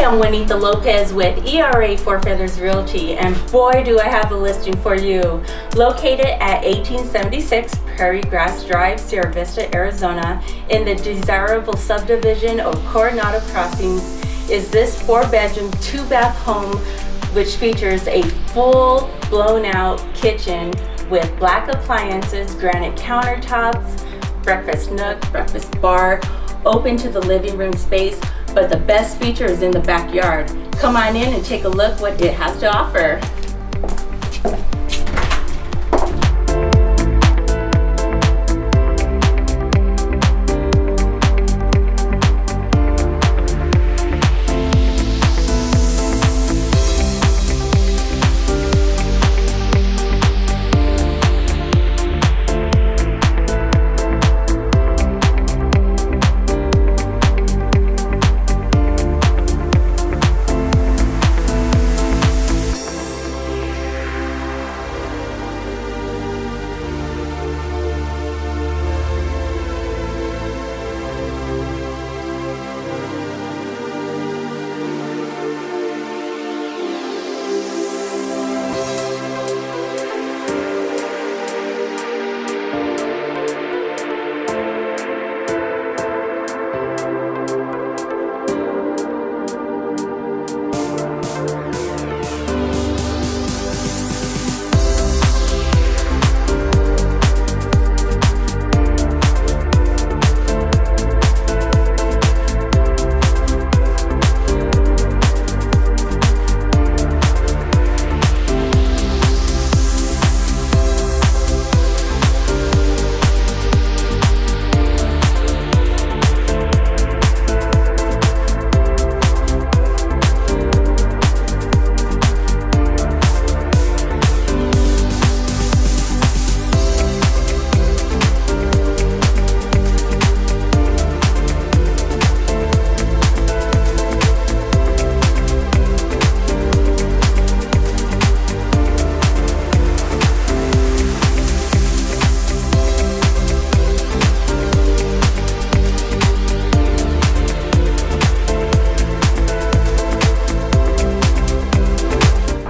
I'm Juanita Lopez with ERA Four Feathers Realty, and boy do I have a listing for you. Located at 1876 Prairie Grass Drive, Sierra Vista, Arizona, in the desirable subdivision of Coronado Crossings, is this 4-bedroom, 2-bath home which features a full blown-out kitchen with black appliances, granite countertops, breakfast nook, breakfast bar, open to the living room space, but the best feature is in the backyard. Come on in and take a look what it has to offer.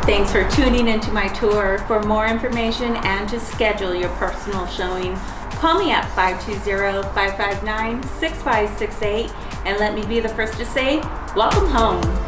Thanks for tuning into my tour. For more information and to schedule your personal showing, call me at 520-559-6568 and let me be the first to say, welcome home.